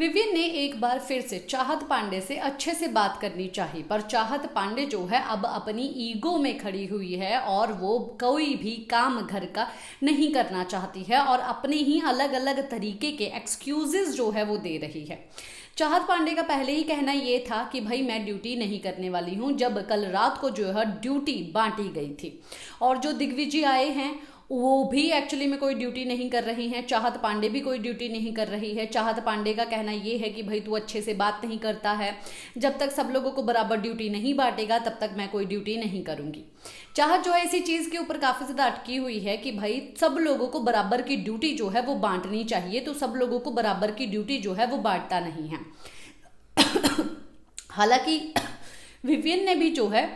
Vivian ने एक बार फिर से चाहत पांडे से अच्छे से बात करनी चाहिए, पर चाहत पांडे जो है अब अपनी ईगो में खड़ी हुई है और वो कोई भी काम घर का नहीं करना चाहती है और अपने ही अलग अलग तरीके के एक्सक्यूजेस जो है वो दे रही है। चाहत पांडे का पहले ही कहना ये था कि भाई मैं ड्यूटी नहीं करने वाली हूँ, जब कल रात को जो है ड्यूटी बांटी गई थी और जो दिग्विजय आए हैं वो भी एक्चुअली में कोई ड्यूटी नहीं कर रही हैं, चाहत पांडे भी कोई ड्यूटी नहीं कर रही है। चाहत पांडे का कहना ये है कि भाई तू अच्छे से बात नहीं करता है, जब तक सब लोगों को बराबर ड्यूटी नहीं बांटेगा तब तक मैं कोई ड्यूटी नहीं करूंगी। चाहत जो है इसी चीज़ के ऊपर काफ़ी ज़्यादा अटकी हुई है कि भाई सब लोगों को बराबर की ड्यूटी जो है वो बांटनी चाहिए, तो सब लोगों को बराबर की ड्यूटी जो है वो बांटता नहीं है। हालांकि विवियन ने भी जो है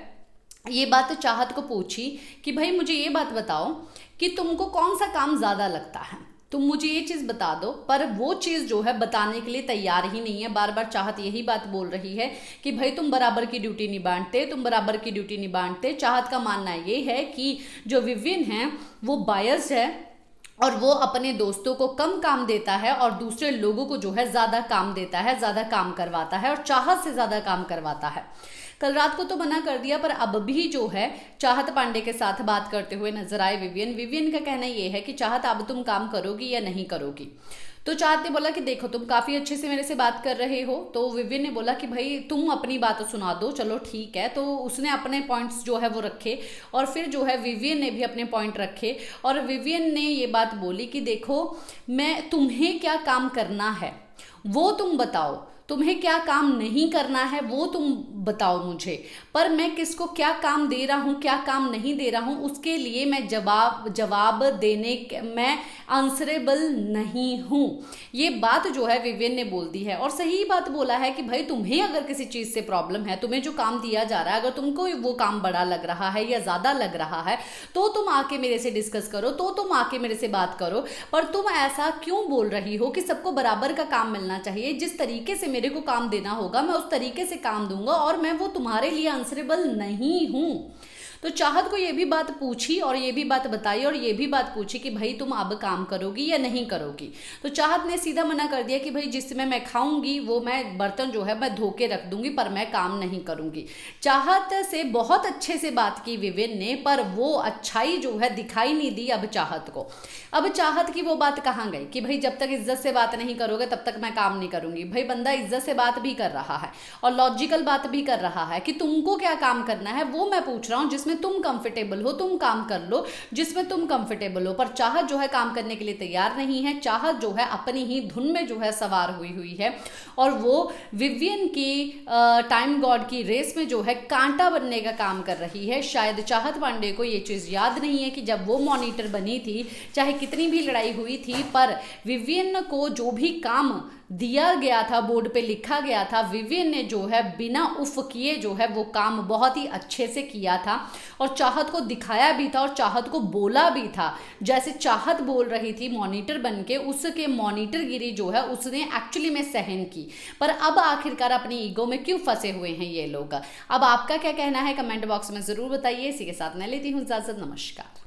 ये बात चाहत को पूछी कि भाई मुझे ये बात बताओ कि तुमको कौन सा काम ज़्यादा लगता है, तुम मुझे ये चीज़ बता दो, पर वो चीज़ जो है बताने के लिए तैयार ही नहीं है। बार बार चाहत यही बात बोल रही है कि भाई तुम बराबर की ड्यूटी नहीं बांटते, तुम बराबर की ड्यूटी नहीं बांटते। चाहत का मानना ये है कि जो विवियन है वो बायस्ड है और वो अपने दोस्तों को कम काम देता है और दूसरे लोगों को जो है ज़्यादा काम देता है, ज़्यादा काम करवाता है और चाहत से ज़्यादा काम करवाता है। कल रात को तो मना कर दिया, पर अब भी जो है चाहत पांडे के साथ बात करते हुए नजर आए विवियन। विवियन का कहना ये है कि चाहत अब तुम काम करोगी या नहीं करोगी। तो चाहत ने बोला कि देखो तुम काफ़ी अच्छे से मेरे से बात कर रहे हो। तो विवियन ने बोला कि भाई तुम अपनी बात सुना दो, चलो ठीक है। तो उसने अपने पॉइंट्स जो है वो रखे और फिर जो है विवियन ने भी अपने पॉइंट रखे और विवियन ने ये बात बोली कि देखो मैं तुम्हें क्या काम करना है वो तुम बताओ, तुम्हें क्या काम नहीं करना है वो तुम बताओ मुझे, पर मैं किसको क्या काम दे रहा हूँ क्या काम नहीं दे रहा हूँ उसके लिए मैं जवाब देने मैं आंसरेबल नहीं हूँ। ये बात जो है विवियन ने बोल दी है और सही बात बोला है कि भाई तुम्हें अगर किसी चीज़ से प्रॉब्लम है, तुम्हें जो काम दिया जा रहा है अगर तुमको वो काम बड़ा लग रहा है या ज़्यादा लग रहा है तो तुम आके मेरे से डिस्कस करो, तो तुम आके मेरे से बात करो। पर तुम ऐसा क्यों बोल रही हो कि सबको बराबर का काम मिलना चाहिए, जिस तरीके से मेरे को काम देना होगा मैं उस तरीके से काम दूंगा और मैं वो तुम्हारे लिए आंसरेबल नहीं हूं। तो चाहत को ये भी बात पूछी और ये भी बात बताई और ये भी बात पूछी कि भाई तुम अब काम करोगी या नहीं करोगी। तो चाहत ने सीधा मना कर दिया कि भाई जिसमें मैं खाऊंगी वो मैं बर्तन जो है मैं धो के रख दूंगी, पर मैं काम नहीं करूंगी। चाहत से बहुत अच्छे से बात की विवियन ने, पर वो अच्छाई जो है दिखाई नहीं दी अब चाहत को। अब चाहत की वो बात कहाँ गई कि भाई जब तक इज्जत से बात नहीं करोगे तब तक मैं काम नहीं करूंगी। भाई बंदा इज्जत से बात भी कर रहा है और लॉजिकल बात भी कर रहा है कि तुमको क्या काम करना है वो मैं पूछ रहा हूँ, जिसमें तुम कंफर्टेबल हो तुम काम कर लो, जिसमें तुम कंफर्टेबल हो। पर चाहत जो है काम करने के लिए तैयार नहीं है। चाहत जो है अपनी ही धुन में जो है सवार हुई है और वो विवियन की टाइम गॉड की रेस में जो है कांटा बनने का काम कर रही है। शायद चाहत पांडे को ये चीज़ याद नहीं है कि जब वो मॉनिटर बनी थी, चाहे कितनी भी लड़ाई हुई थी, पर विवियन को जो भी काम दिया गया था, बोर्ड पे लिखा गया था, विवियन ने जो है बिना उफ किए जो है वो काम बहुत ही अच्छे से किया था और चाहत को दिखाया भी था और चाहत को बोला भी था। जैसे चाहत बोल रही थी मॉनिटर बन के, उसके मॉनिटर गिरी जो है उसने एक्चुअली में सहन की। पर अब आखिरकार अपनी ईगो में क्यों फंसे हुए हैं ये लोग। अब आपका क्या कहना है कमेंट बॉक्स में ज़रूर बताइए। इसी के साथ मैं लेती हूँ इजाज़त। नमस्कार।